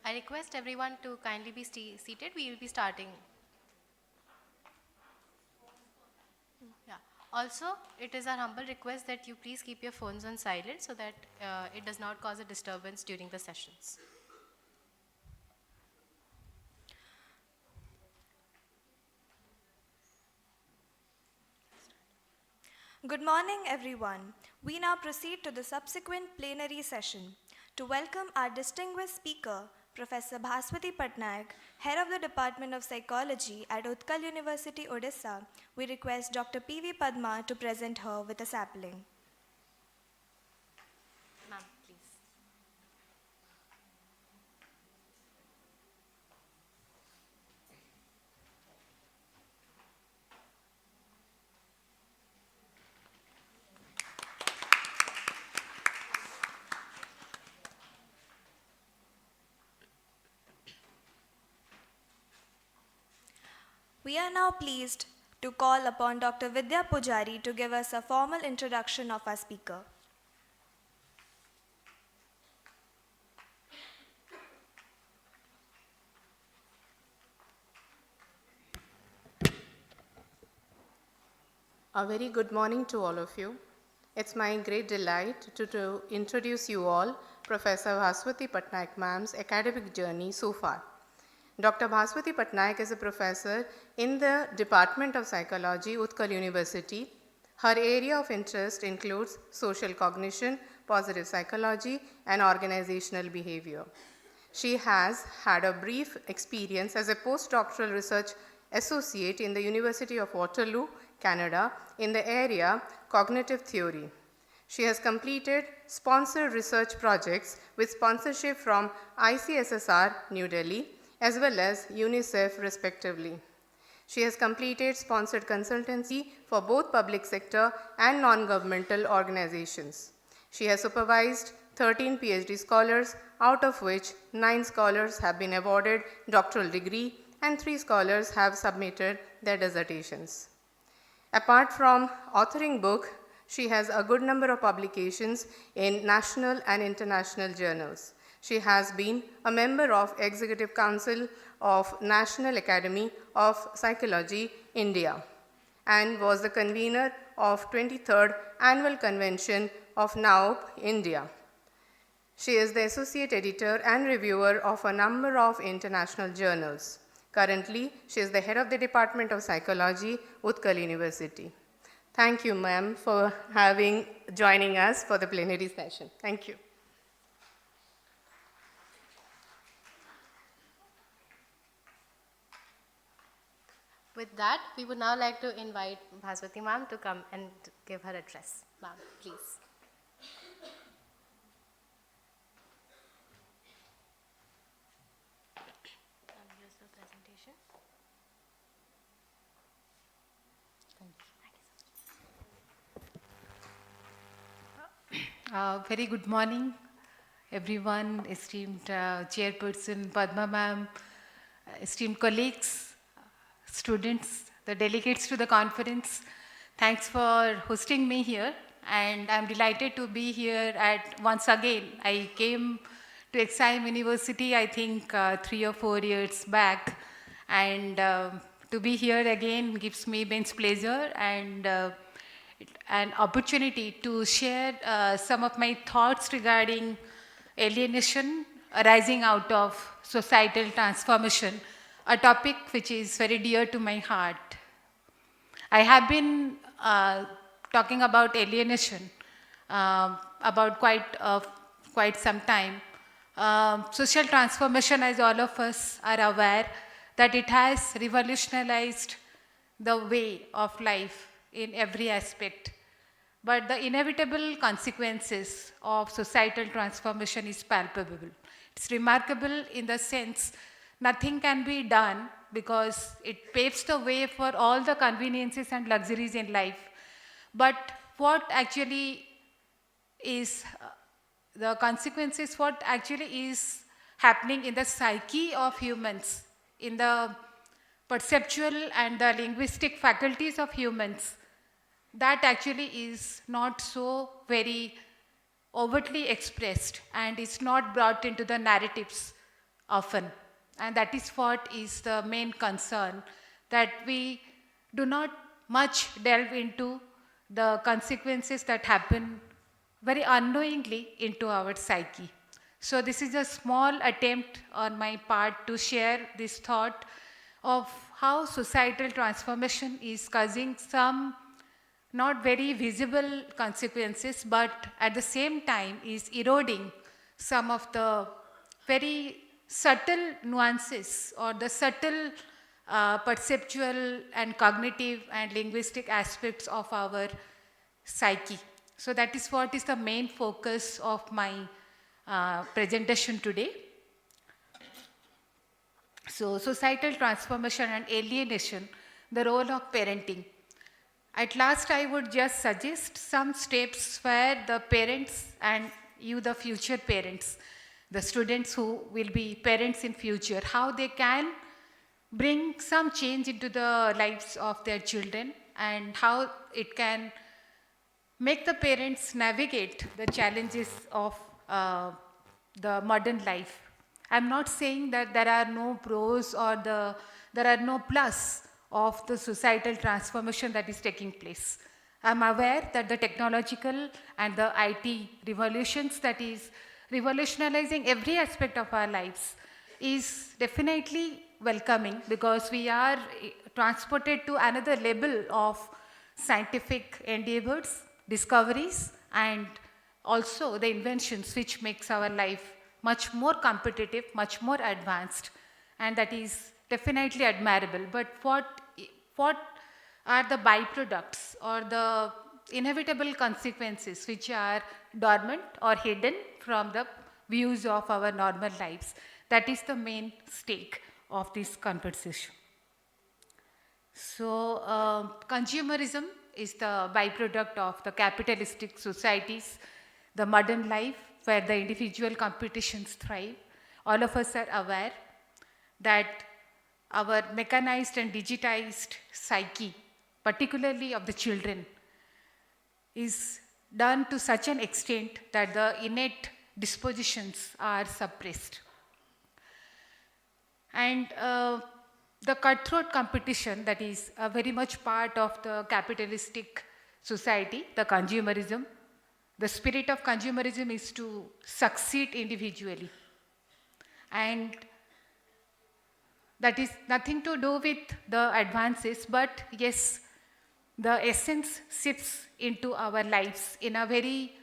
I request everyone to kindly be seated. We will be starting. Yeah. Also, it is our humble request that you please keep your phones on silent so that it does not cause a disturbance during the sessions. Good morning, everyone. We now proceed to the subsequent plenary session. To welcome our distinguished speaker, Professor Bhaswati Patnaik, Head of the Department of Psychology at Utkal University, Odisha, we request Dr. P.V. Padma to present her with a sapling. Ma'am, please. We are now pleased to call upon Dr. Vidya Pujari to give us a formal introduction of our speaker. A very good morning to all of you. It's my great delight to introduce you all Professor Bhaswati Patnaik ma'am's academic journey so far. Dr. Bhaswati Patnaik is a professor in the Department of Psychology, Utkal University. Her area of interest includes social cognition, positive psychology, and organizational behavior. She has had a brief experience as a postdoctoral research associate in the University of Waterloo, Canada, in the area cognitive theory. She has completed sponsored research projects with sponsorship from ICSSR, New Delhi, as well as UNICEF respectively. She has completed sponsored consultancy for both public sector and non-governmental organizations. She has supervised 13 PhD scholars, out of which 9 scholars have been awarded doctoral degree and 3 scholars have submitted their dissertations. Apart from authoring book, she has a good number of publications in national and international journals. She has been a member of Executive Council of National Academy of Psychology, India, and was the convener of 23rd Annual Convention of NAOP, India. She is the associate editor and reviewer of a number of international journals. Currently, she is the head of the Department of Psychology, Utkal University. Thank you, ma'am, for joining us for the plenary session. Thank you. With that, we would now like to invite Bhaswati ma'am to come and give her address. Ma'am, please. Here's the presentation. Very good morning, everyone, esteemed Chairperson Padma ma'am, esteemed colleagues, students, the delegates to the conference. Thanks for hosting me here, and I'm delighted to be here once again. I came to Exime University, I think 3 or 4 years back, and to be here again gives me immense pleasure and an opportunity to share some of my thoughts regarding alienation arising out of societal transformation, a topic which is very dear to my heart. I have been talking about alienation about quite some time. Social transformation, as all of us are aware, that it has revolutionized the way of life in every aspect. But the inevitable consequences of societal transformation is palpable. It's remarkable in the sense nothing can be done because it paves the way for all the conveniences and luxuries in life. But what actually is the consequences, what actually is happening in the psyche of humans, in the perceptual and the linguistic faculties of humans, that actually is not so very overtly expressed and is not brought into the narratives often. And that is what is the main concern, that we do not much delve into the consequences that happen very unknowingly into our psyche. So this is a small attempt on my part to share this thought of how societal transformation is causing some not very visible consequences, but at the same time is eroding some of the very subtle nuances or the subtle perceptual and cognitive and linguistic aspects of our psyche. So that is what is the main focus of my presentation today. So societal transformation and alienation, the role of parenting. At last, I would just suggest some steps where the parents and you, the future parents, the students who will be parents in future, how they can bring some change into the lives of their children and how it can make the parents navigate the challenges of the modern life. I'm not saying that there are no pros or there are no plus of the societal transformation that is taking place. I'm aware that the technological and the IT revolutions that is revolutionizing every aspect of our lives is definitely welcoming, because we are transported to another level of scientific endeavors, discoveries, and also the inventions which makes our life much more competitive, much more advanced, and that is definitely admirable. But what are the byproducts or the inevitable consequences which are dormant or hidden from the views of our normal lives? That is the main stake of this conversation. So consumerism is the byproduct of the capitalistic societies, the modern life where the individual competitions thrive. All of us are aware that our mechanized and digitized psyche, particularly of the children, is done to such an extent that the innate dispositions are suppressed. And the cutthroat competition that is very much part of the capitalistic society, the consumerism, the spirit of consumerism is to succeed individually. And that is nothing to do with the advances, but yes, the essence seeps into our lives in a very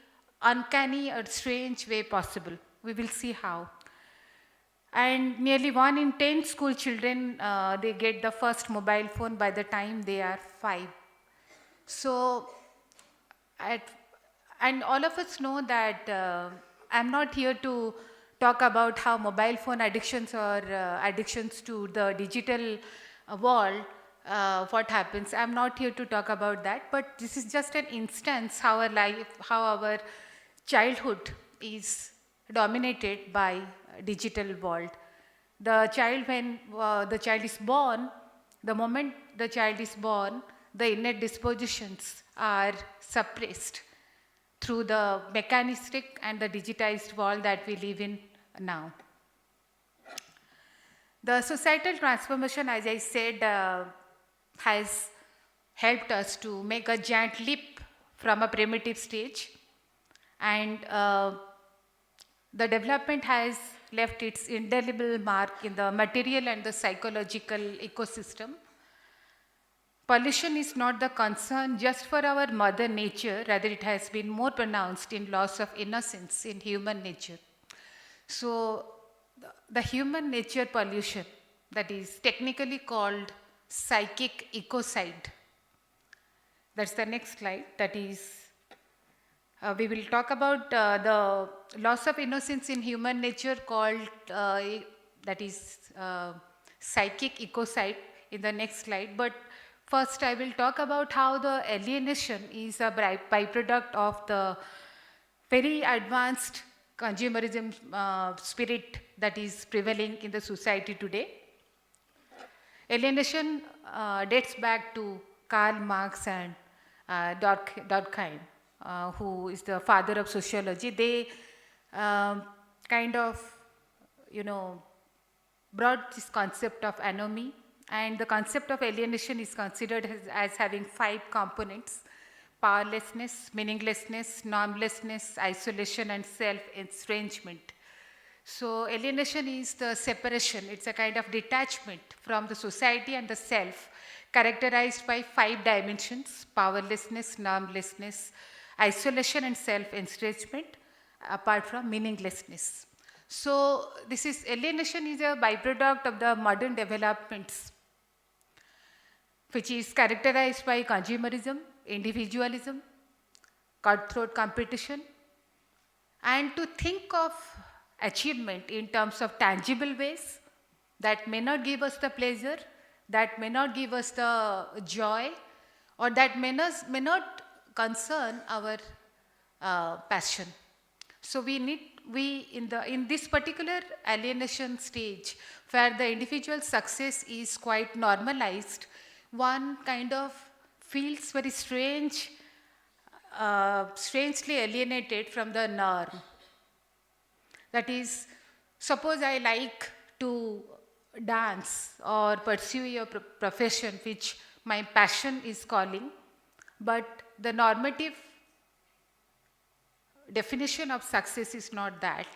uncanny or strange way possible. We will see how. And nearly 1 in 10 school children, they get the first mobile phone by the time they are 5. So, and all of us know that I'm not here to talk about how mobile phone addictions or addictions to the digital world, what happens. I'm not here to talk about that, but this is just an instance how our life, how our childhood is dominated by digital world. The child, when the child is born, the moment the child is born, the innate dispositions are suppressed through the mechanistic and the digitized world that we live in now. The societal transformation, as I said, has helped us to make a giant leap from a primitive stage, and the development has left its indelible mark in the material and the psychological ecosystem. Pollution is not the concern just for our mother nature, rather it has been more pronounced in loss of innocence in human nature. So the human nature pollution, that is technically called psychic ecocide. That's the next slide. That is, we will talk about the loss of innocence in human nature called, that is psychic ecocide in the next slide. But first I will talk about how the alienation is a byproduct of the very advanced consumerism spirit that is prevailing in the society today. Alienation dates back to Karl Marx and Durkheim. who is the father of sociology, they kind of, brought this concept of anomie, and the concept of alienation is considered as having 5 components: powerlessness, meaninglessness, normlessness, isolation, and self-estrangement. So alienation is the separation, it's a kind of detachment from the society and the self, characterized by 5 dimensions: powerlessness, normlessness, isolation, and self-estrangement, apart from meaninglessness. So this is alienation is a byproduct of the modern developments, which is characterized by consumerism, individualism, cutthroat competition, and to think of achievement in terms of tangible ways that may not give us the pleasure, that may not give us the joy, or that may not concern our passion. So in this particular alienation stage, where the individual success is quite normalized, one kind of feels very strangely alienated from the norm. That is, suppose I like to dance or pursue a profession which my passion is calling, but the normative definition of success is not that,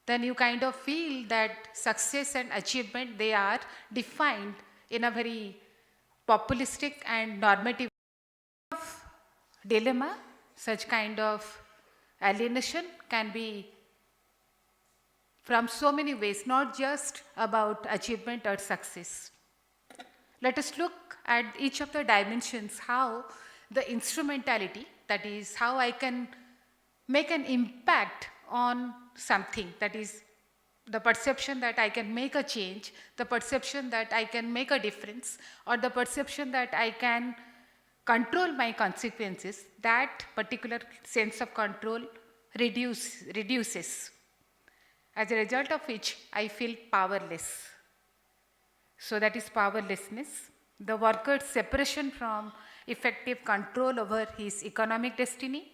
then you kind of feel that success and achievement, they are defined in a very populistic and normative dilemma. Such kind of alienation can be from so many ways, not just about achievement or success. Let us look at each of the dimensions, how the instrumentality, that is, how I can make an impact on something, that is, the perception that I can make a change, the perception that I can make a difference, or the perception that I can control my consequences, that particular sense of control reduces, as a result of which I feel powerless. So that is powerlessness. The worker's separation from effective control over his economic destiny.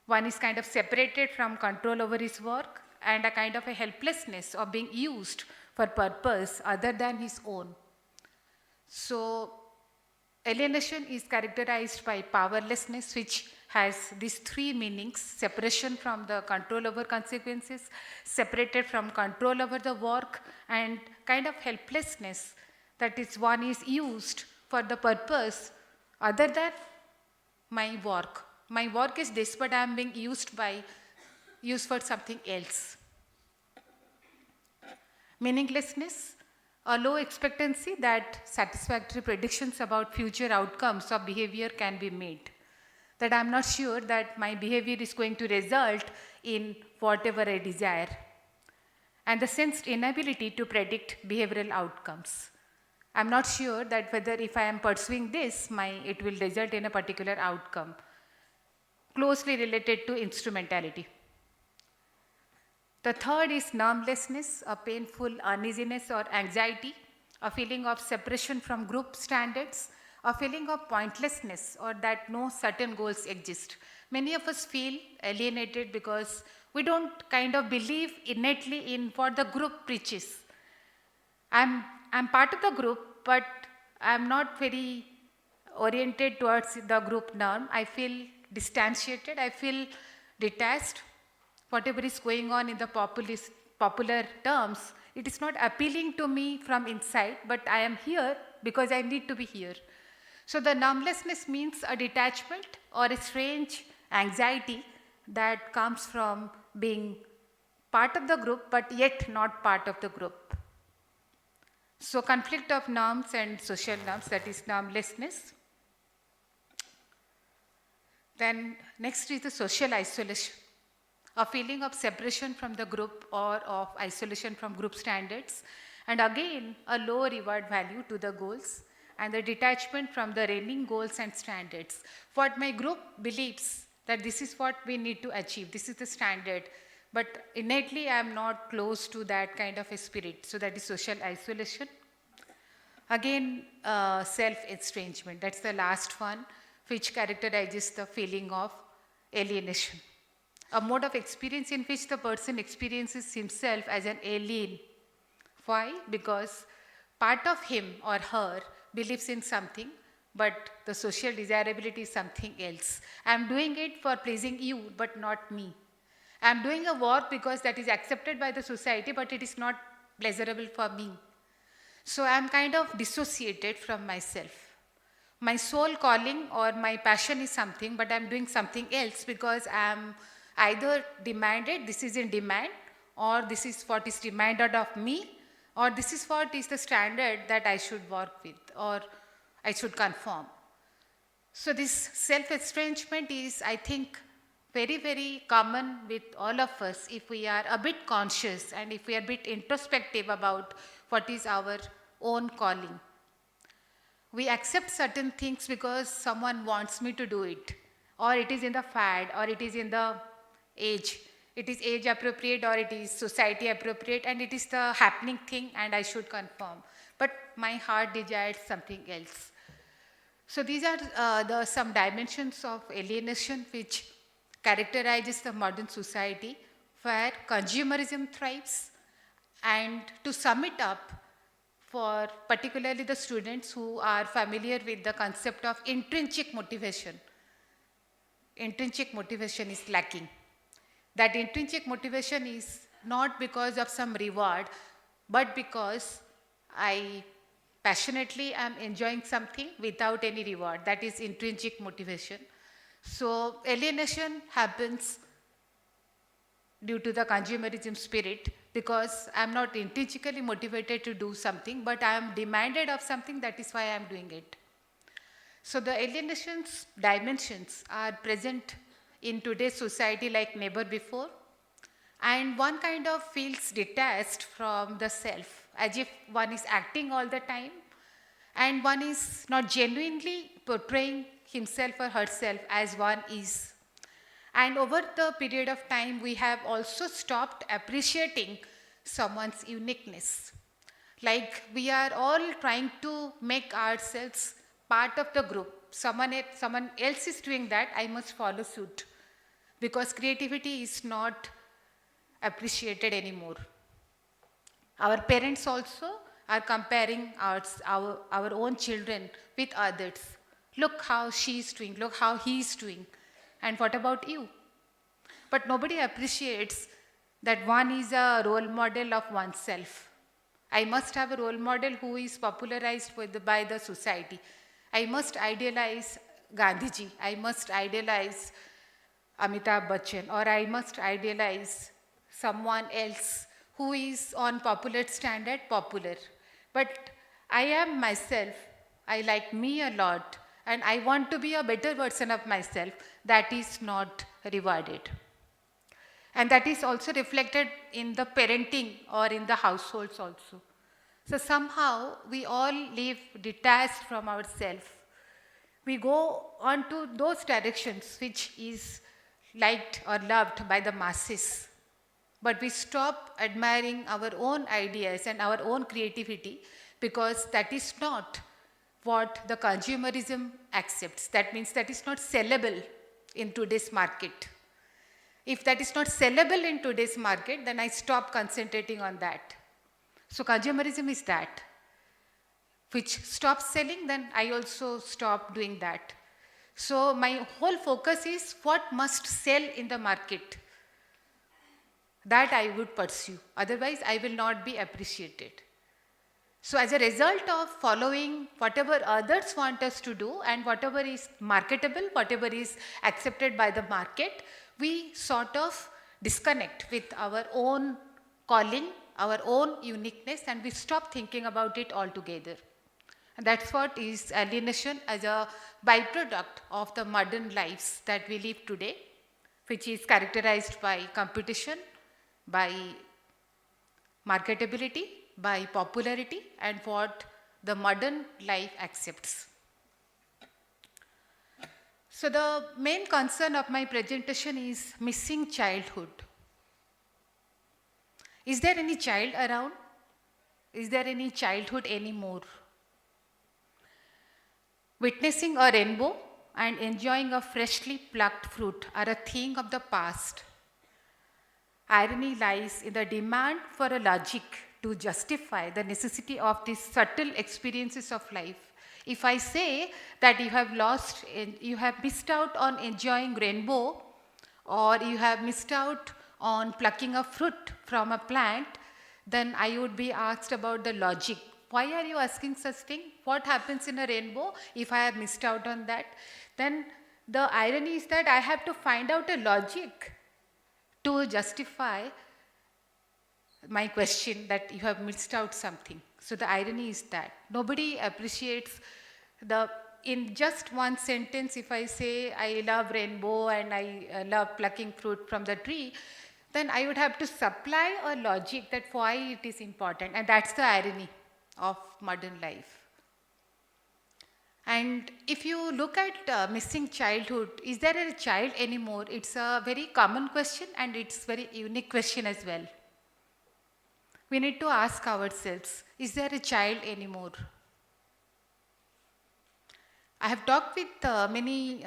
One is kind of separated from control over his work, and a kind of a helplessness of being used for purpose other than his own. So alienation is characterized by powerlessness, which has these 3 meanings: separation from the control over consequences, separated from control over the work, and kind of helplessness, that is, one is used for the purpose other than my work. My work is this, but I am being used for something else. Meaninglessness, a low expectancy that satisfactory predictions about future outcomes of behavior can be made. That I am not sure that my behavior is going to result in whatever I desire. And the sensed inability to predict behavioral outcomes. I am not sure that whether if I am pursuing this, it will result in a particular outcome, closely related to instrumentality. The third is normlessness, a painful uneasiness or anxiety, a feeling of separation from group standards, a feeling of pointlessness, or that no certain goals exist. Many of us feel alienated because we don't kind of believe innately in what the group preaches. I'm part of the group, but I'm not very oriented towards the group norm. I feel distantiated, I feel detached. Whatever is going on in the popular terms, it is not appealing to me from inside, but I am here because I need to be here. So the normlessness means a detachment or a strange anxiety that comes from being part of the group, but yet not part of the group. So conflict of norms and social norms, that is normlessness. Then next is the social isolation, a feeling of separation from the group or of isolation from group standards, and again a low reward value to the goals and the detachment from the reigning goals and standards. What my group believes that this is what we need to achieve, this is the standard, but innately I am not close to that kind of a spirit. So that is social isolation. Again, self-estrangement, that's the last one, which characterizes the feeling of alienation, a mode of experience in which the person experiences himself as an alien. Why? Because part of him or her believes in something, but the social desirability is something else. I am doing it for pleasing you, but not me. I am doing a work because that is accepted by the society, but it is not pleasurable for me. So I am kind of dissociated from myself. My soul calling or my passion is something, but I am doing something else because I am either demanded, this is in demand, or this is what is demanded of me, or this is what is the standard that I should work with or I should conform. So this self-estrangement is, I think, very, very common with all of us if we are a bit conscious and if we are a bit introspective about what is our own calling. We accept certain things because someone wants me to do it, or it is in the fad, or it is in the age. It is age appropriate or it is society appropriate, and it is the happening thing and I should conform. But my heart desires something else. So these are some dimensions of alienation which characterizes the modern society where consumerism thrives. And to sum it up, for particularly the students who are familiar with the concept of intrinsic motivation is lacking. That intrinsic motivation is not because of some reward, but because I passionately am enjoying something without any reward. That is intrinsic motivation. So alienation happens due to the consumerism spirit because I am not intrinsically motivated to do something, but I am demanded of something, that is why I am doing it. So the alienation's dimensions are present in today's society like never before, and one kind of feels detached from the self, as if one is acting all the time, and one is not genuinely portraying himself or herself as one is. And over the period of time, we have also stopped appreciating someone's uniqueness. Like we are all trying to make ourselves part of the group. Someone else is doing that, I must follow suit. Because creativity is not appreciated anymore. Our parents also are comparing our own children with others. Look how she is doing, look how he is doing. And what about you? But nobody appreciates that one is a role model of oneself. I must have a role model who is popularized by the society. I must idealize Gandhiji. I must idealize Amitabh Bachchan, or I must idealize someone else who is on popular standard popular. But I am myself. I like me a lot. And I want to be a better version of myself. That is not rewarded. And that is also reflected in the parenting or in the households also. So somehow we all live detached from ourselves. We go on to those directions which is liked or loved by the masses. But we stop admiring our own ideas and our own creativity because that is not what the consumerism accepts. That means that is not sellable in today's market. If that is not sellable in today's market, then I stop concentrating on that. So consumerism is that. Which stops selling, then I also stop doing that. So my whole focus is what must sell in the market. That I would pursue. Otherwise, I will not be appreciated. So as a result of following whatever others want us to do and whatever is marketable, whatever is accepted by the market, we sort of disconnect with our own calling, our own uniqueness, and we stop thinking about it altogether. And that's what is alienation as a byproduct of the modern lives that we live today, which is characterized by competition, by marketability, by popularity, and what the modern life accepts. So the main concern of my presentation is missing childhood. Is there any child around? Is there any childhood anymore? Witnessing a rainbow and enjoying a freshly plucked fruit are a thing of the past. Irony lies in the demand for a logic to justify the necessity of these subtle experiences of life. If I say that you have missed out on enjoying rainbow, or you have missed out on plucking a fruit from a plant, then I would be asked about the logic. Why are you asking such thing? What happens in a rainbow if I have missed out on that? Then the irony is that I have to find out a logic to justify my question that you have missed out something. So the irony is that nobody appreciates in just one sentence, if I say I love rainbow and I love plucking fruit from the tree, then I would have to supply a logic that why it is important. And that's the irony of modern life. And if you look at missing childhood, is there a child anymore? It's a very common question and it's very unique question as well. We need to ask ourselves, is there a child anymore? I have talked with many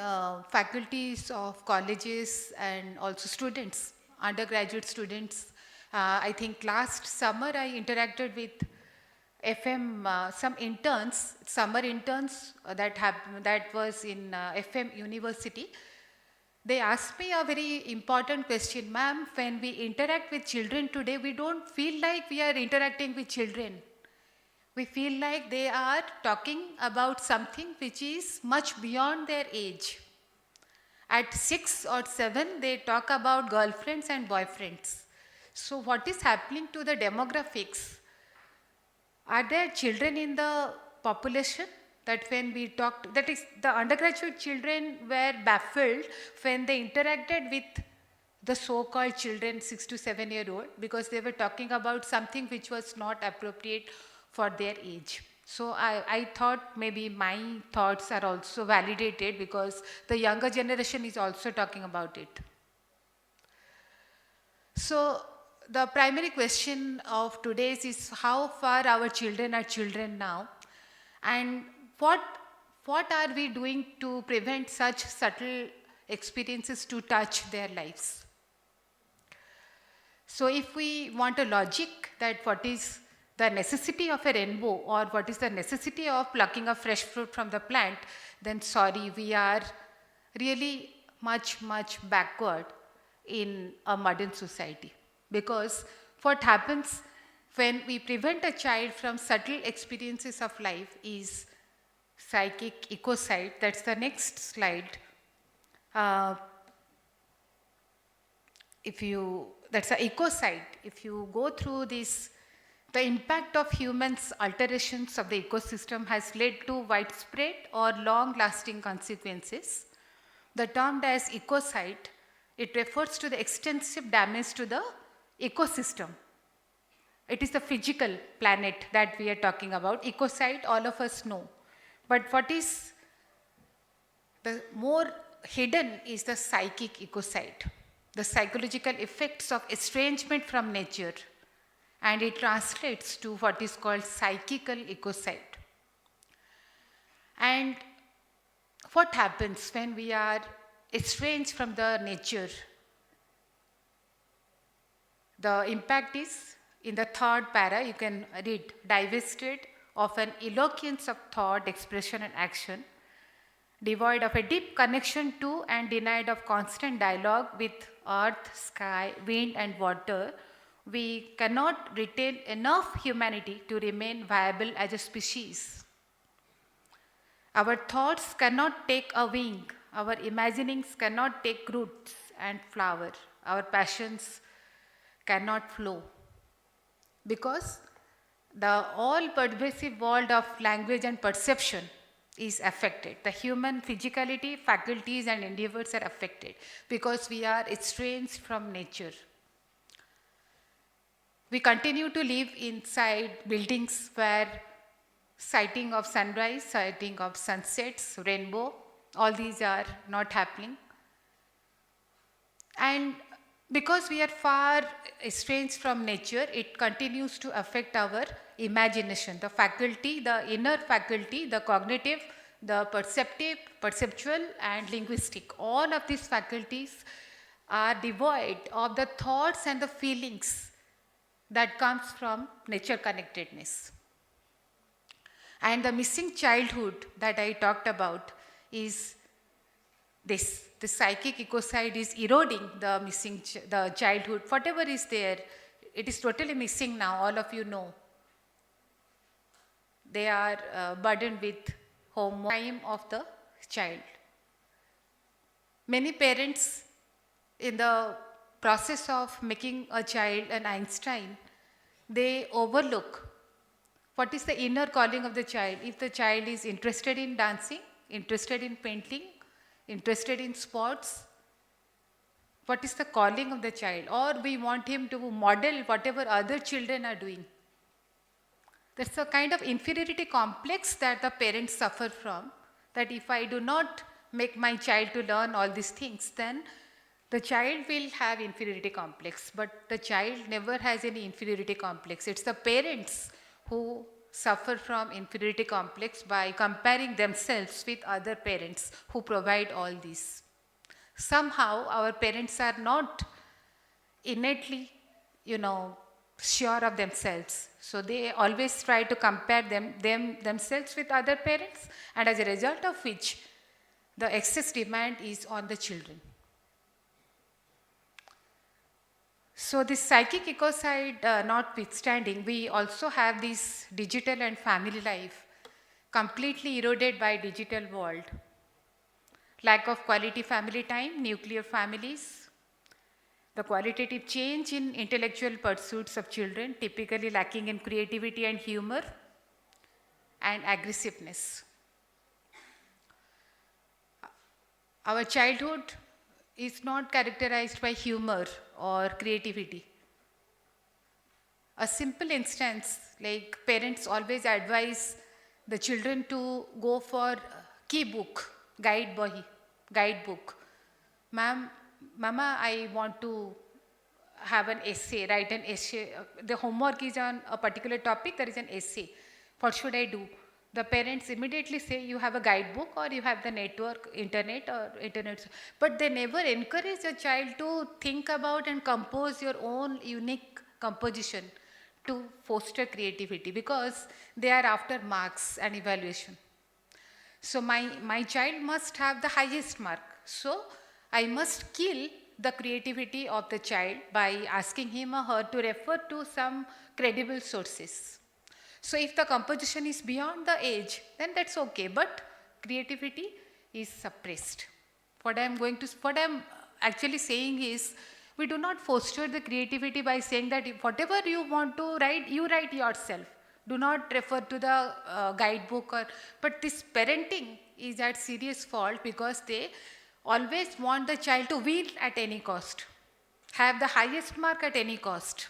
faculties of colleges and also students, undergraduate students. I think last summer I interacted with some interns, summer interns that was in FM University. They asked me a very important question, ma'am, when we interact with children today, we don't feel like we are interacting with children. We feel like they are talking about something which is much beyond their age. At 6 or 7, they talk about girlfriends and boyfriends. So what is happening to the demographics? Are there children in the population that when we talked, that is the undergraduate children were baffled when they interacted with the so-called children 6 to 7 year old because they were talking about something which was not appropriate for their age. So I thought maybe my thoughts are also validated because the younger generation is also talking about it. So the primary question of today's is how far our children are children now, and what are we doing to prevent such subtle experiences to touch their lives. So if we want a logic that what is the necessity of a rainbow or what is the necessity of plucking a fresh fruit from the plant, then sorry, we are really much backward in a modern society. Because what happens when we prevent a child from subtle experiences of life is psychic ecocide. That's the next slide. That's an ecocide. If you go through this, the impact of humans' alterations of the ecosystem has led to widespread or long-lasting consequences. The term as ecocide, it refers to the extensive damage to the ecosystem. It is the physical planet that we are talking about. Ecocide, all of us know. But what is the more hidden is the psychic ecocide, the psychological effects of estrangement from nature. And it translates to what is called psychical ecocide. And what happens when we are estranged from the nature? The impact is, in the third para, you can read, divested of an eloquence of thought, expression and action, devoid of a deep connection to and denied of constant dialogue with earth, sky, wind and water, we cannot retain enough humanity to remain viable as a species. Our thoughts cannot take a wing, our imaginings cannot take roots and flower, our passions cannot flow. Because the all-pervasive world of language and perception is affected. The human physicality, faculties and endeavors are affected because we are estranged from nature. We continue to live inside buildings where sighting of sunrise, sighting of sunsets, rainbow, all these are not happening. And because we are far estranged from nature, it continues to affect our imagination, the faculty, the inner faculty, the cognitive, the perceptual and linguistic. All of these faculties are devoid of the thoughts and the feelings that comes from nature connectedness. And the missing childhood that I talked about is this. The psychic ecocide is eroding the missing the childhood. Whatever is there, it is totally missing now, all of you know. They are burdened with time of the child. Many parents, in the process of making a child an Einstein, they overlook what is the inner calling of the child. If the child is interested in dancing, interested in painting, interested in sports, what is the calling of the child? Or we want him to model whatever other children are doing. That's a kind of inferiority complex that the parents suffer from, that if I do not make my child to learn all these things, then the child will have inferiority complex. But the child never has any inferiority complex. It's the parents who suffer from inferiority complex by comparing themselves with other parents who provide all this. Somehow our parents are not innately, sure of themselves. So they always try to compare themselves with other parents, and as a result of which the excess demand is on the children. So this psychic ecocide notwithstanding, we also have this digital and family life completely eroded by digital world. Lack of quality family time, nuclear families, the qualitative change in intellectual pursuits of children, typically lacking in creativity and humor, and aggressiveness. Our childhood is not characterized by humor or creativity. A simple instance, like parents always advise the children to go for key book, guidebook. Mama, I want to have an essay, write an essay. The homework is on a particular topic, there is an essay. What should I do? The parents immediately say you have a guidebook or you have the internet. But they never encourage a child to think about and compose your own unique composition to foster creativity, because they are after marks and evaluation. So my child must have the highest mark. So I must kill the creativity of the child by asking him or her to refer to some credible sources. So if the composition is beyond the age, then that's okay, but creativity is suppressed. What I'm actually saying is, we do not foster the creativity by saying that whatever you want to write, you write yourself. Do not refer to the guidebook. But this parenting is at serious fault, because they always want the child to win at any cost, have the highest mark at any cost.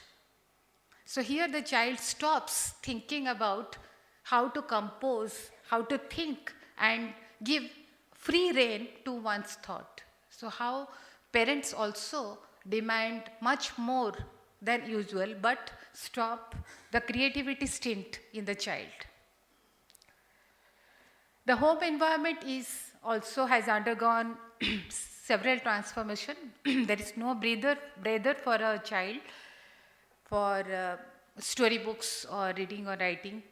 So here the child stops thinking about how to compose, how to think, and give free rein to one's thought. So how parents also demand much more than usual, but stop the creativity stint in the child. The home environment has undergone several transformations. There is no breather for a child for storybooks or reading or writing.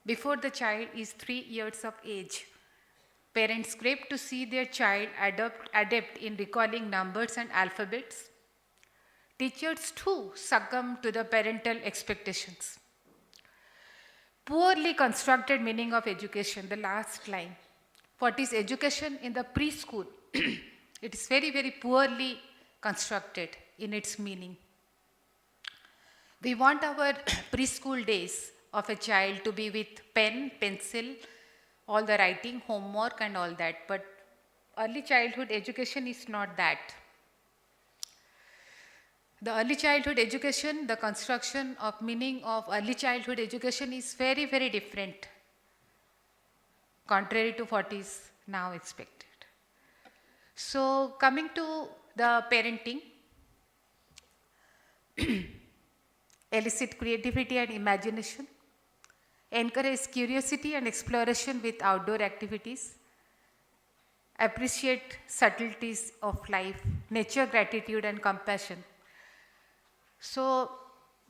Before the child is 3 years of age, parents crave to see their child adept in recalling numbers and alphabets. Teachers too succumb to the parental expectations. Poorly constructed meaning of education, the last line. What is education in the preschool? It is very, very poorly constructed in its meaning. We want our preschool days of a child to be with pen, pencil, all the writing, homework and all that. But early childhood education is not that. The early childhood education, the construction of meaning of early childhood education is very, very different, contrary to what is now expected. So coming to the parenting, elicit creativity and imagination, encourage curiosity and exploration with outdoor activities, appreciate subtleties of life, nature, gratitude and compassion. So,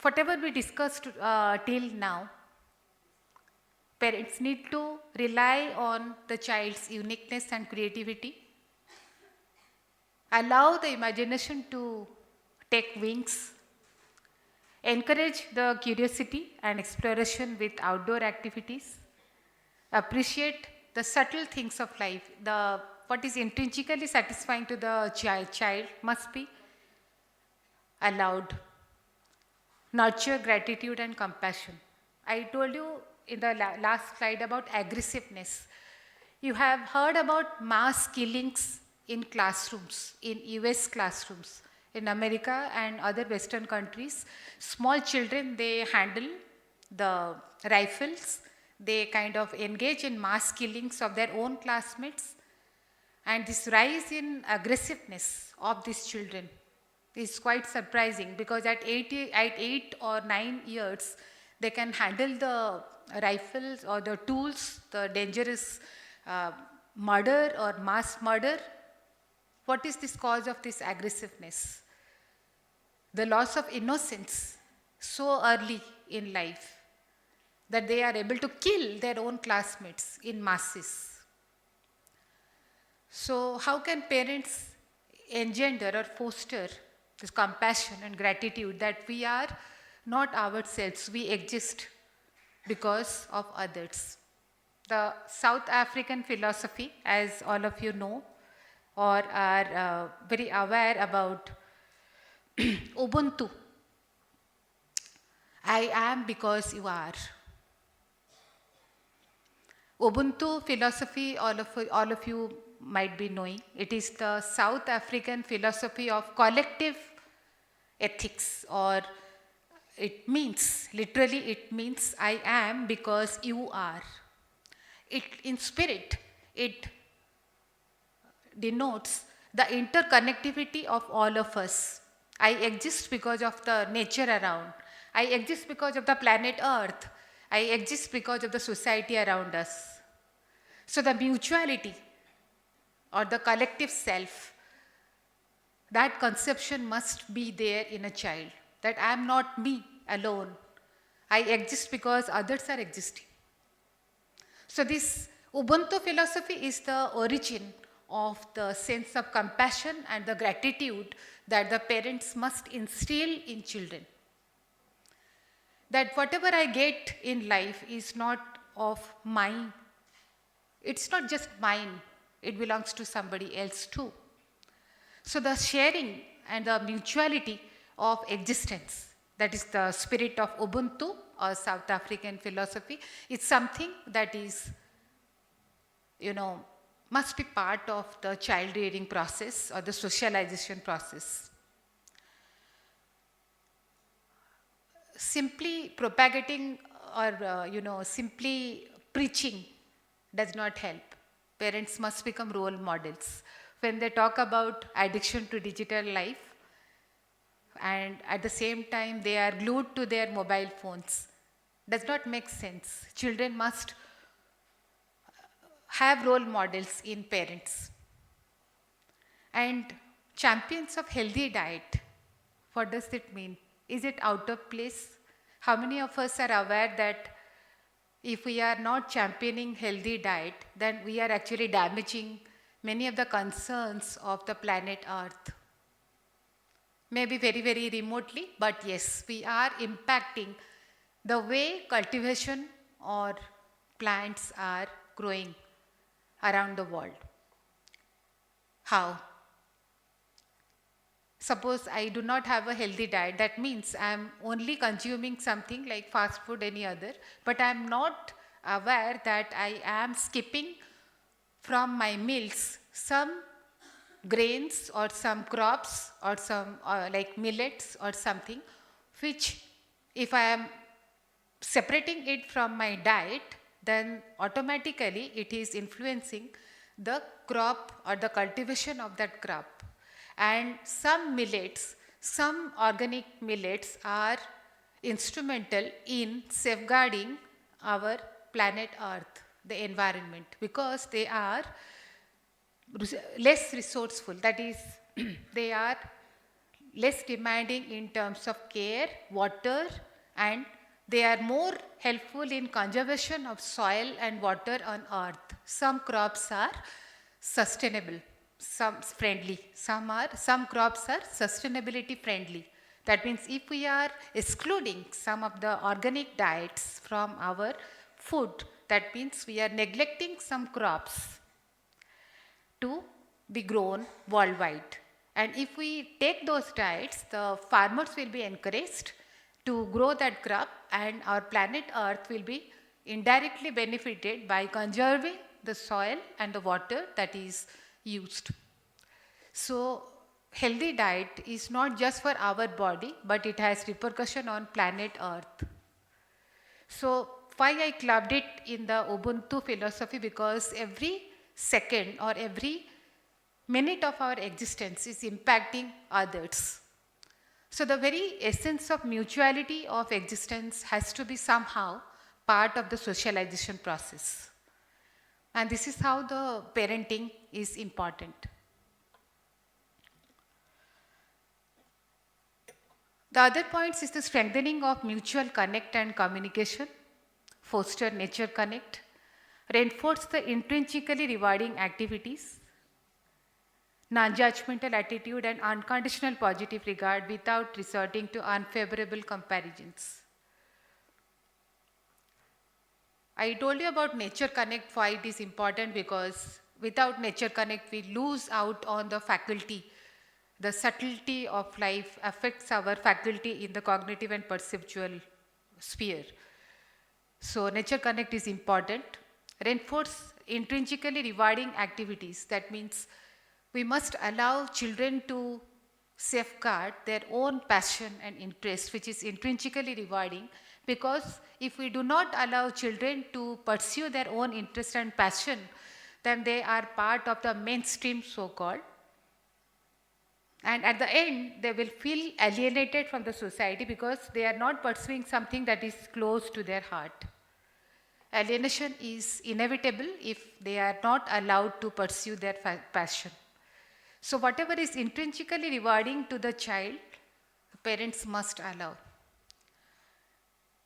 whatever we discussed till now, parents need to rely on the child's uniqueness and creativity, allow the imagination to take wings, encourage the curiosity and exploration with outdoor activities, appreciate the subtle things of life. What is intrinsically satisfying to the child must be allowed. Nurture gratitude and compassion. I told you in the last slide about aggressiveness. You have heard about mass killings in classrooms, in US classrooms, in America and other Western countries. Small children, they handle the rifles, they kind of engage in mass killings of their own classmates. And this rise in aggressiveness of these children is quite surprising, because at 8 or 9 years, they can handle the rifles or the tools, the dangerous murder or mass murder. What is this cause of this aggressiveness? The loss of innocence so early in life that they are able to kill their own classmates in masses. So how can parents engender or foster this compassion and gratitude that we are not ourselves, we exist because of others? The South African philosophy, as all of you know or are very aware about, Ubuntu. I am because you are. Ubuntu philosophy, all of you might be knowing. It is the South African philosophy of collective ethics, or it means, literally it means I am because you are. In spirit, it denotes the interconnectivity of all of us. I exist because of the nature around. I exist because of the planet Earth. I exist because of the society around us. So the mutuality or the collective self, that conception must be there in a child, that I am not me alone. I exist because others are existing. So this Ubuntu philosophy is the origin of the sense of compassion and the gratitude that the parents must instill in children. That whatever I get in life is not of mine. It's not just mine. It belongs to somebody else too. So the sharing and the mutuality of existence, that is the spirit of Ubuntu or South African philosophy, is something that is, must be part of the child rearing process or the socialization process. Simply propagating or, simply preaching does not help. Parents must become role models. When they talk about addiction to digital life, and at the same time they are glued to their mobile phones, does not make sense. Children must have role models in parents. And champions of healthy diet, what does it mean? Is it out of place? How many of us are aware that if we are not championing healthy diet, then we are actually damaging many of the concerns of the planet Earth? Maybe very, very remotely, but yes, we are impacting the way cultivation or plants are growing around the world. How? Suppose I do not have a healthy diet, that means I am only consuming something like fast food, any other, but I am not aware that I am skipping from my meals some grains or some crops or some like millets or something, which if I am separating it from my diet, then automatically it is influencing the crop or the cultivation of that crop. And some millets, some organic millets are instrumental in safeguarding our planet Earth, the environment, because they are less resourceful. That is, they are less demanding in terms of care, water, and they are more helpful in conservation of soil and water on earth. Some crops are sustainable, some friendly, some crops are sustainability friendly. That means if we are excluding some of the organic diets from our food, that means we are neglecting some crops to be grown worldwide. And if we take those diets, the farmers will be encouraged to grow that crop, and our planet Earth will be indirectly benefited by conserving the soil and the water that is used. So, healthy diet is not just for our body, but it has repercussion on planet Earth. So, why I clubbed it in the Ubuntu philosophy? Because every second or every minute of our existence is impacting others. So the very essence of mutuality of existence has to be somehow part of the socialization process. And this is how the parenting is important. The other points is the strengthening of mutual connect and communication, foster nature connect, reinforce the intrinsically rewarding activities, non-judgmental attitude and unconditional positive regard without resorting to unfavorable comparisons. I told you about nature connect, why it is important, because without nature connect we lose out on the faculty. The subtlety of life affects our faculty in the cognitive and perceptual sphere. So nature connect is important. Reinforce intrinsically rewarding activities. That means we must allow children to safeguard their own passion and interest, which is intrinsically rewarding, because if we do not allow children to pursue their own interest and passion, then they are part of the mainstream so-called. And at the end, they will feel alienated from the society because they are not pursuing something that is close to their heart. Alienation is inevitable if they are not allowed to pursue their passion. So whatever is intrinsically rewarding to the child, parents must allow.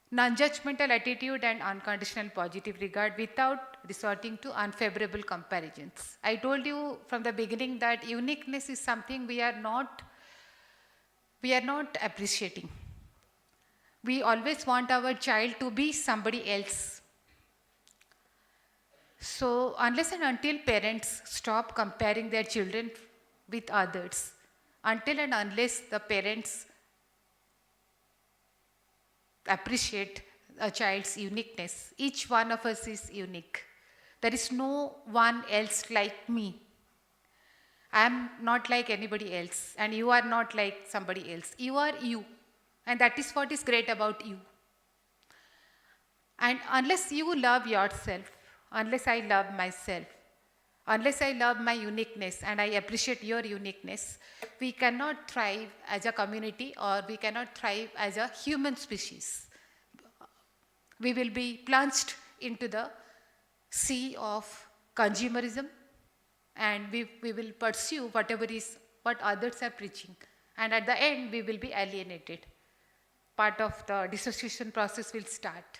Non-judgmental attitude and unconditional positive regard without resorting to unfavorable comparisons. I told you from the beginning that uniqueness is something we are not appreciating. We always want our child to be somebody else. So unless and until parents stop comparing their children with others, until and unless the parents appreciate a child's uniqueness, each one of us is unique. There is no one else like me. I am not like anybody else, and you are not like somebody else. You are you, and that is what is great about you. And unless you love yourself, unless I love myself, unless I love my uniqueness and I appreciate your uniqueness, we cannot thrive as a community, or we cannot thrive as a human species. We will be plunged into the sea of consumerism, and we will pursue what others are preaching. And at the end, we will be alienated. Part of the dissociation process will start.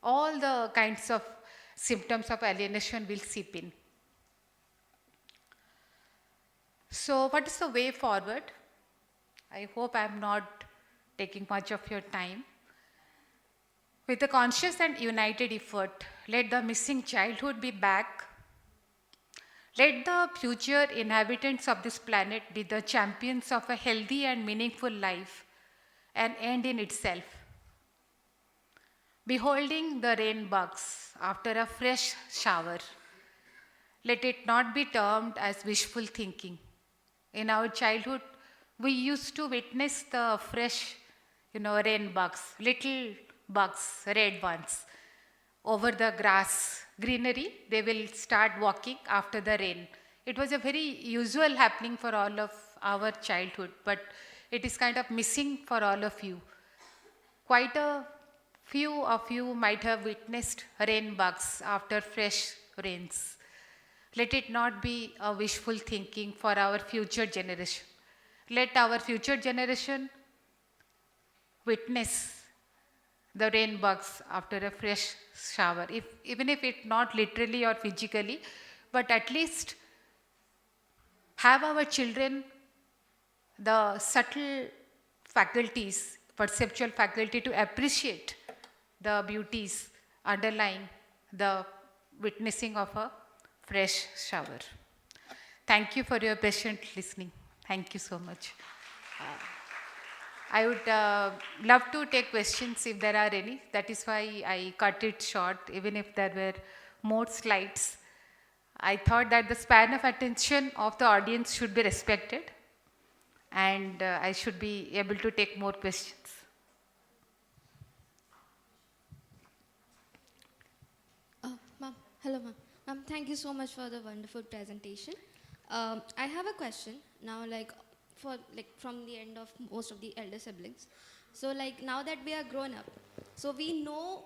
All the kinds of symptoms of alienation will seep in. So what is the way forward? I hope I am not taking much of your time. With a conscious and united effort, let the missing childhood be back. Let the future inhabitants of this planet be the champions of a healthy and meaningful life, an end in itself. Beholding the rain bugs after a fresh shower, let it not be termed as wishful thinking. In our childhood, we used to witness the fresh, rain bugs, little bugs, red ones, over the grass, greenery. They will start walking after the rain. It was a very usual happening for all of our childhood, but it is kind of missing for all of you. Quite a Few of you might have witnessed rain bugs after fresh rains. Let it not be a wishful thinking for our future generation. Let our future generation witness the rain bugs after a fresh shower, even if it not literally or physically, but at least have our children the subtle faculties, perceptual faculty to appreciate the beauties underlying the witnessing of a fresh shower. Thank you for your patient listening. Thank you so much. I would love to take questions if there are any. That is why I cut it short, even if there were more slides. I thought that the span of attention of the audience should be respected, and I should be able to take more questions. Ma'am, hello ma'am. Ma'am, thank you so much for the wonderful presentation. I have a question now, from the end of most of the elder siblings. So now that we are grown up, so we know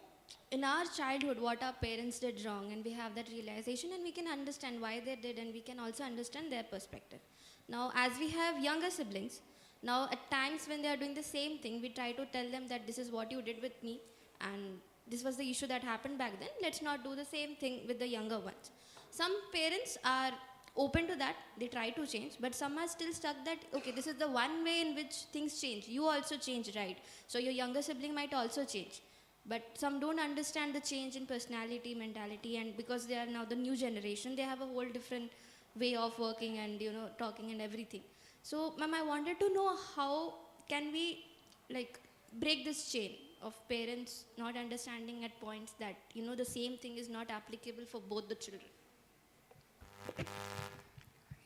in our childhood what our parents did wrong, and we have that realization, and we can understand why they did, and we can also understand their perspective. Now, as we have younger siblings, now at times when they are doing the same thing, we try to tell them that this is what you did with me, and this was the issue that happened back then. Let's not do the same thing with the younger ones. Some parents are open to that, they try to change, but some are still stuck that, okay, this is the one way in which things change. You also change, right? So your younger sibling might also change. But some don't understand the change in personality, mentality, and because they are now the new generation, they have a whole different way of working and talking and everything. So ma'am, I wanted to know how can we break this chain of parents not understanding at points that the same thing is not applicable for both the children.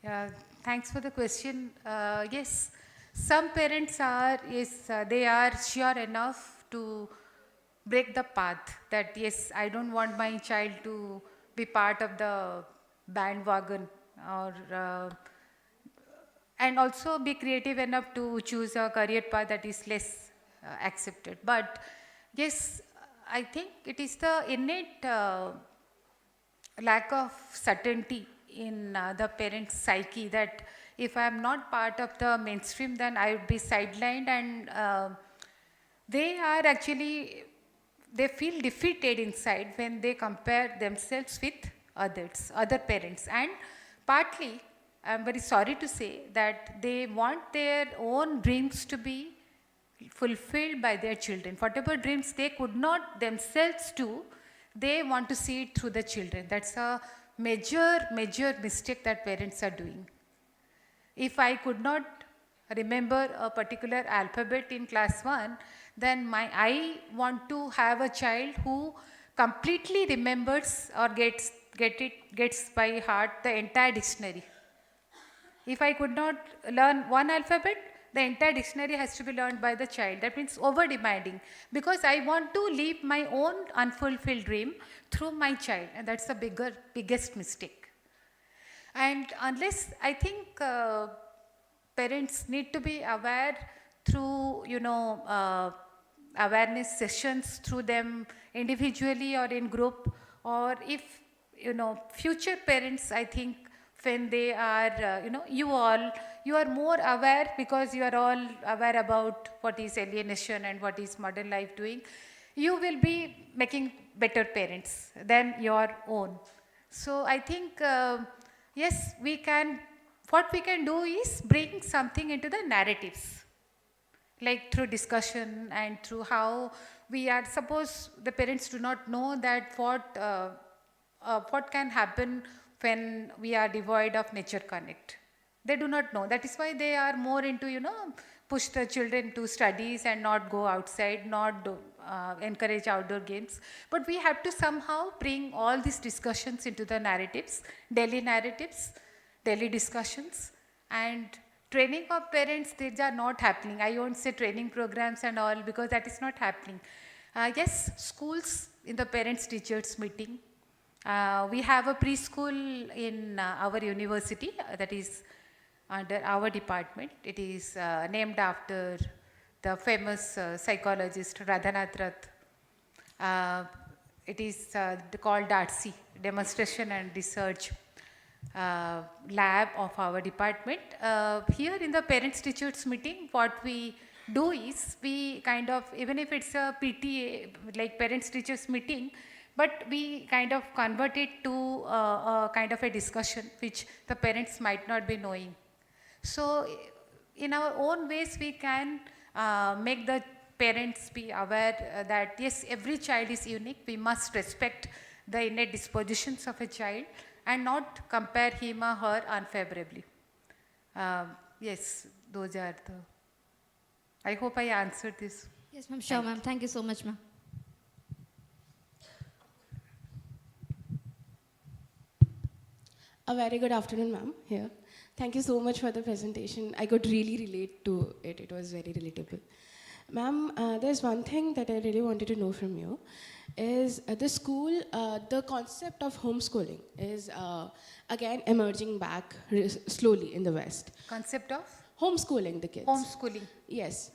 Yeah, thanks for the question. Yes, some parents are, they are sure enough to break the path that, yes, I don't want my child to be part of the bandwagon, or and also be creative enough to choose a career path that is less accepted. But yes, I think it is the innate lack of certainty in the parent's psyche that if I am not part of the mainstream, then I would be sidelined, and they are actually, they feel defeated inside when they compare themselves with other parents. And partly, I am very sorry to say that they want their own dreams to be fulfilled by their children. Whatever dreams they could not themselves do, they want to see it through the children. That's a major mistake that parents are doing. If I could not remember a particular alphabet in class 1, then I want to have a child who completely remembers or gets by heart the entire dictionary. If I could not learn one alphabet, the entire dictionary has to be learned by the child. That means over demanding, because I want to live my own unfulfilled dream through my child, and that's the biggest mistake. And unless, I think parents need to be aware through awareness sessions, through them individually or in group, or if future parents, I think when they are you are more aware, because you are all aware about what is alienation and what is modern life doing, you will be making better parents than your own. So I think yes, what we can do is bring something into the narratives, like through discussion and through how we are, suppose the parents do not know that what can happen when we are devoid of nature connect. They do not know. That is why they are more into, push the children to studies and not go outside, not encourage outdoor games. But we have to somehow bring all these discussions into the narratives, daily discussions, and training of parents, these are not happening. I won't say training programs and all, because that is not happening. Yes, schools in the parents-teachers meeting. We have a preschool in our university that is under our department. It is named after the famous psychologist Radhanath Rath. Uh, it is called DARTSI, Demonstration and Research Lab of our department. Here in the parents teachers meeting, what we do is we kind of, even if it's a PTA, like parents teachers meeting, but we kind of convert it to a kind of a discussion which the parents might not be knowing. So in our own ways, we can make the parents be aware that yes, every child is unique. We must respect the innate dispositions of a child and not compare him or her unfavorably. Yes, those are the. I hope I answered this. Yes, ma'am. Sure, ma'am. Thank you so much, ma'am. A very good afternoon, ma'am, here. Thank you so much for the presentation. I could really relate to it. It was very relatable. Ma'am, there's one thing that I really wanted to know from you is the school, the concept of homeschooling is again emerging back slowly in the West. Concept of Homeschooling the kids. homeschooling. Yes,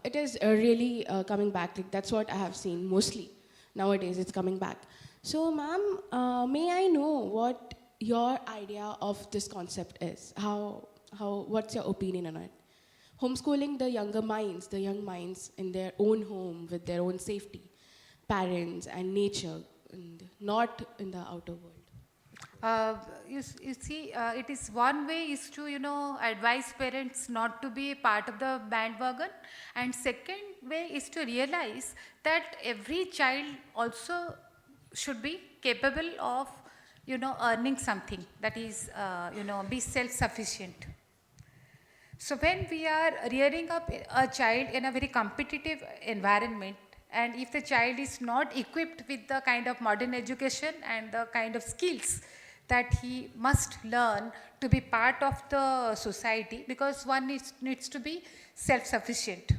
it is really coming back. Like, that's what I have seen mostly. Nowadays, it's coming back. So, ma'am, may I know what your idea of this concept is? What's your opinion on it? Homeschooling the young minds in their own home with their own safety, parents and nature, and not in the outer world. You see, it is one way is to, advise parents not to be part of the bandwagon. And second way is to realize that every child also should be capable of, earning something that is, be self-sufficient. So when we are rearing up a child in a very competitive environment, and if the child is not equipped with the kind of modern education and the kind of skills that he must learn to be part of the society, because one needs to be self-sufficient.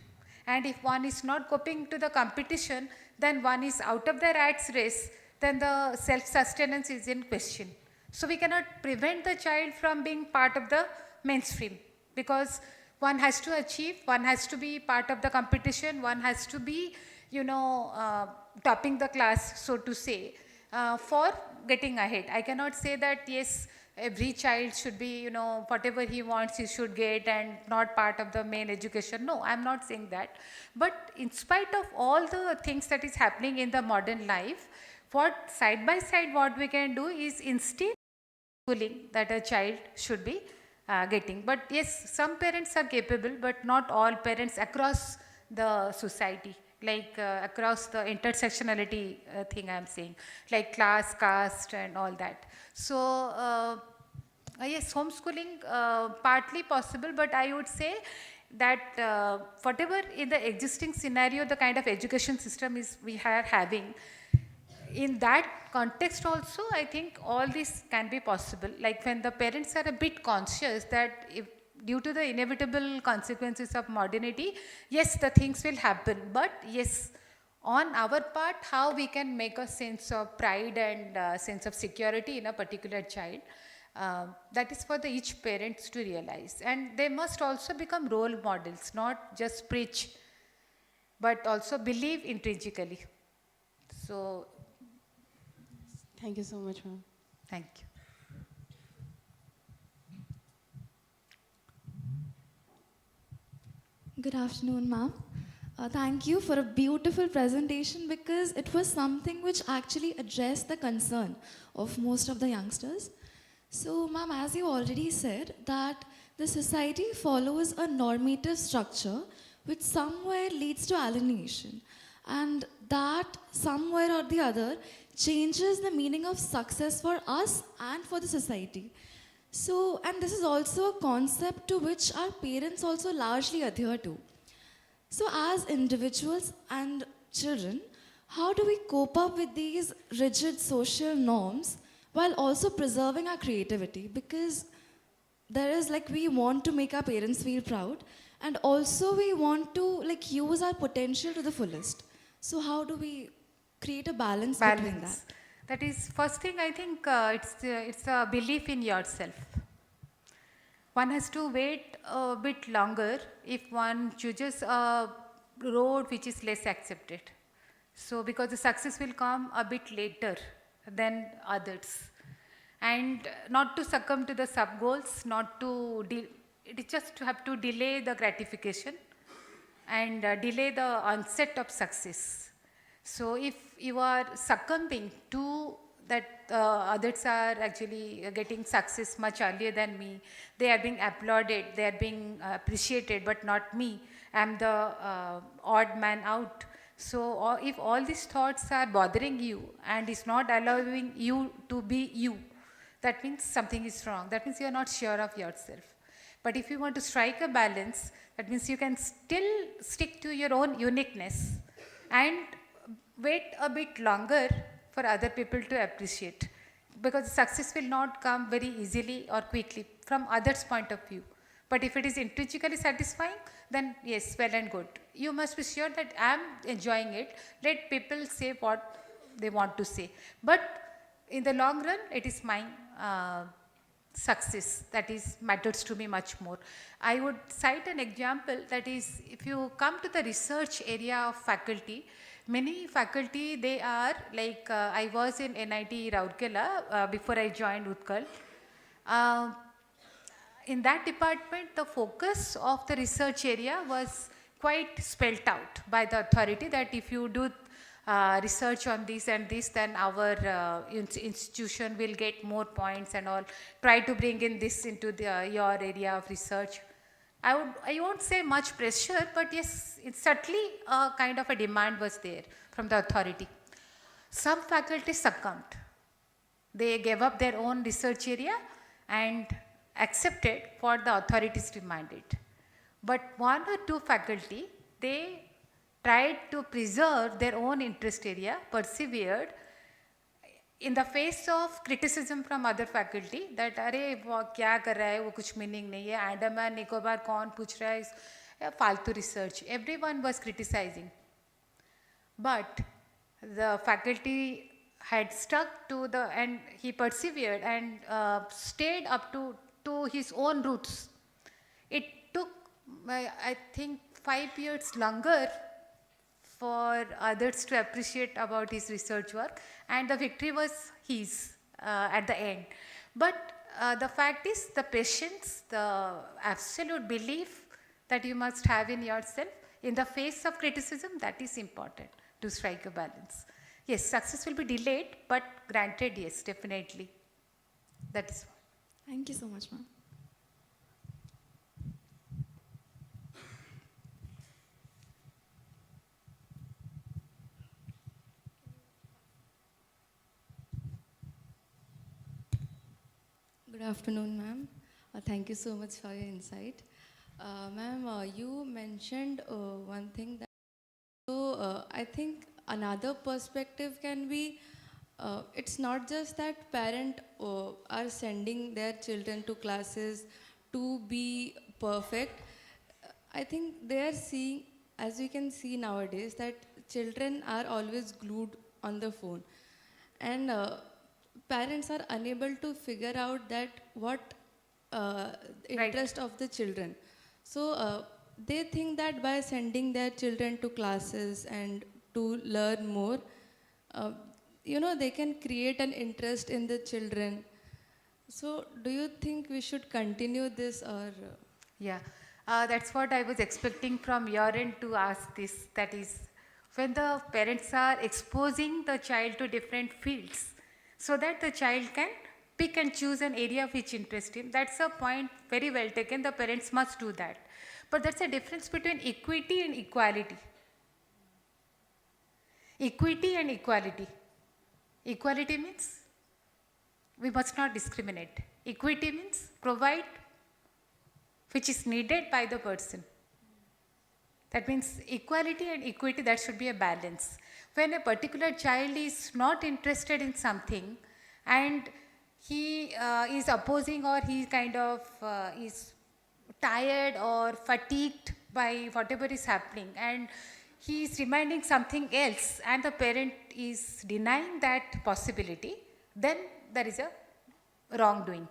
And if one is not coping to the competition, then one is out of the rat's race, then the self-sustenance is in question. So we cannot prevent the child from being part of the mainstream, because one has to achieve, one has to be part of the competition, one has to be, topping the class, so to say, for getting ahead. I cannot say that yes, every child should be, whatever he wants he should get and not part of the main education. No, I'm not saying that. But in spite of all the things that is happening in the modern life, what side by side what we can do is instill schooling that a child should be getting. But yes, some parents are capable, but not all parents across the society, like across the intersectionality thing I am saying, like class, caste and all that. So yes, homeschooling partly possible, but I would say that whatever in the existing scenario, the kind of education system is we are having, in that context also, I think all this can be possible. Like when the parents are a bit conscious that if due to the inevitable consequences of modernity, yes, the things will happen. But yes, on our part, how we can make a sense of pride and sense of security in a particular child, that is for the each parents to realize. And they must also become role models, not just preach, but also believe intrinsically. So, Thank you so much, ma'am. thank you. Good afternoon, ma'am. Thank you for a beautiful presentation because it was something which actually addressed the concern of most of the youngsters. So, ma'am, as you already said, that the society follows a normative structure which somewhere leads to alienation, and that somewhere or the other changes the meaning of success for us and for the society. So, and this is also a concept to which our parents also largely adhere to. So, as individuals and children, how do we cope up with these rigid social norms while also preserving our creativity? Because there is like we want to make our parents feel proud, and also we want to like use our potential to the fullest. So, how do we create a balance between that? That is, first thing I think it's a belief in yourself. One has to wait a bit longer if one chooses a road which is less accepted. So because the success will come a bit later than others. And not to succumb to the sub goals, not to, it is just to have to delay the gratification and delay the onset of success. So if you are succumbing to that others are actually getting success much earlier than me, they are being applauded, they are being appreciated, but not me, I am the odd man out. So if all these thoughts are bothering you and is not allowing you to be you, that means something is wrong. That means you are not sure of yourself. But if you want to strike a balance, that means you can still stick to your own uniqueness and wait a bit longer for other people to appreciate. Because success will not come very easily or quickly from others' point of view. But if it is intrinsically satisfying, then yes, well and good. You must be sure that I am enjoying it. Let people say what they want to say. But in the long run, it is my success that is matters to me much more. I would cite an example, that is, if you come to the research area of faculty, many faculty, they are like, I was in NIT Rourkela before I joined Utkal. In that department, the focus of the research area was quite spelt out by the authority, that if you do research on this and this, then our institution will get more points and all. Try to bring in this into your area of research. I won't say much pressure, but yes, it's certainly a kind of a demand was there from the authority. Some faculty succumbed. They gave up their own research area and accepted what the authorities demanded. But one or two faculty, they tried to preserve their own interest area, persevered in the face of criticism from other faculty, that अरे वो क्या कर रहा है, वो कुछ meaning नहीं है, अंडमान निकोबार कौन पूछ रहा है, फालतू research. Everyone was criticizing. But the faculty had stuck to the, and he persevered and stayed up to his own roots. It took, I think, 5 years longer for others to appreciate about his research work, and the victory was his at the end. But the fact is, the patience, the absolute belief that you must have in yourself in the face of criticism, that is important to strike a balance. Yes, success will be delayed, but granted, yes, definitely. That is all. Thank you so much, ma'am. Good afternoon, ma'am. Thank you so much for your insight. Ma'am, you mentioned one thing that, so I think another perspective can be, it's not just that parents are sending their children to classes to be perfect. I think they are seeing, as we can see nowadays, that children are always glued on the phone. And parents are unable to figure out that what interest of the children. So they think that by sending their children to classes and to learn more, they can create an interest in the children. So do you think we should continue this, or? Yeah, that's what I was expecting from your end to ask this. That is, when the parents are exposing the child to different fields, so that the child can pick and choose an area which interests him. That's a point very well taken. The parents must do that. But that's a difference between equity and equality. Equity and equality. Equality means we must not discriminate. Equity means provide which is needed by the person. That means equality and equity, that should be a balance. When a particular child is not interested in something and he is opposing, or he kind of is tired or fatigued by whatever is happening, and he is reminding something else, and the parent is denying that possibility, then there is a wrongdoing.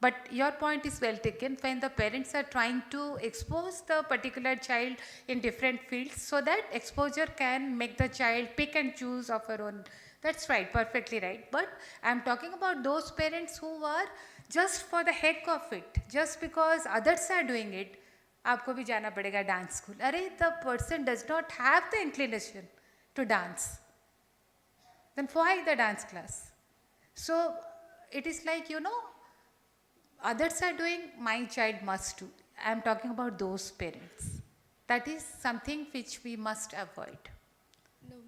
But your point is well taken when the parents are trying to expose the particular child in different fields so that exposure can make the child pick and choose of her own. That's right, perfectly right. But I am talking about those parents who are just for the heck of it, just because others are doing it. आपको भी जाना पड़ेगा dance school. अरे the person does not have the inclination to dance. Then why the dance class? So it is like, others are doing, my child must do. I am talking about those parents. That is something which we must avoid.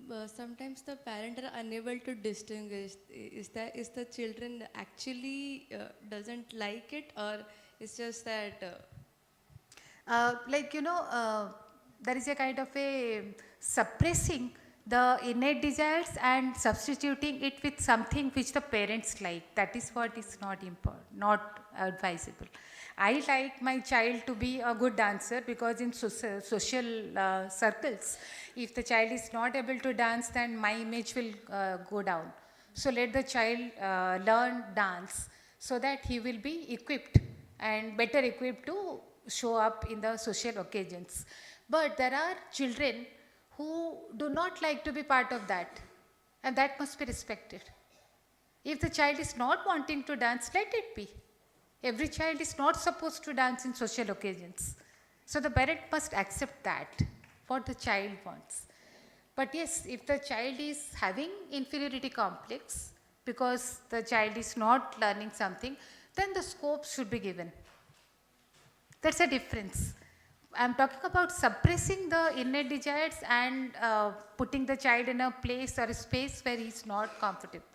No, sometimes the parent are unable to distinguish. Is the children actually doesn't like it, or it's just that? There is a kind of a suppressing the innate desires and substituting it with something which the parents like. That is what is not important, not advisable. I like my child to be a good dancer because in social circles, if the child is not able to dance, then my image will go down. So let the child learn dance so that he will be equipped and better equipped to show up in the social occasions. But there are children who do not like to be part of that, and that must be respected. If the child is not wanting to dance, let it be. Every child is not supposed to dance in social occasions. So the parent must accept that, what the child wants. But yes, if the child is having inferiority complex because the child is not learning something, then the scope should be given. That's a difference. I'm talking about suppressing the innate desires and putting the child in a place or a space where he's not comfortable.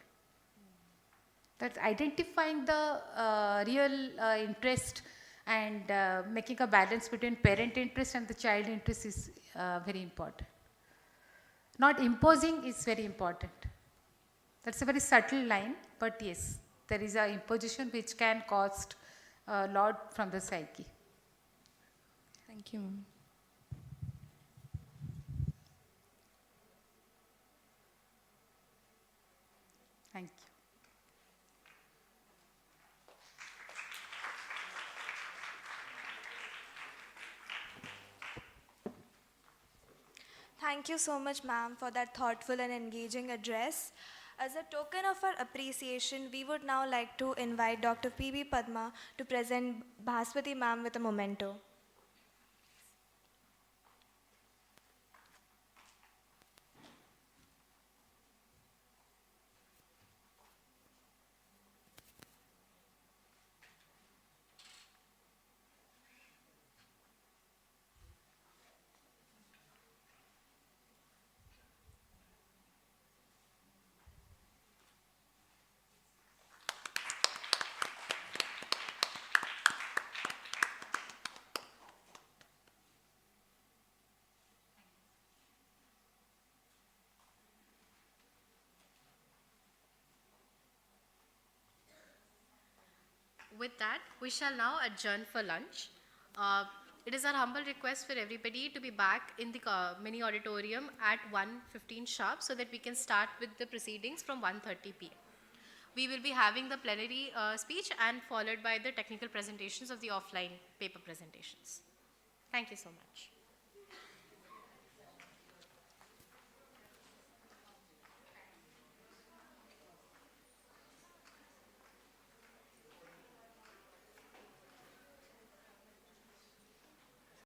That's identifying the real interest and making a balance between parent interest and the child interest is very important. Not imposing is very important. That's a very subtle line, but yes, there is an imposition which can cost a lot from the psyche. Thank you, ma'am. Thank you. Thank you so much, ma'am, for that thoughtful and engaging address. As a token of our appreciation, we would now like to invite Dr. P.B. Padma to present Bhaswati ma'am with a memento. With that, we shall now adjourn for lunch. It is our humble request for everybody to be back in the mini auditorium at 1:15 sharp so that we can start with the proceedings from 1:30 p.m. We will be having the plenary speech and followed by the technical presentations of the offline paper presentations. Thank you so much.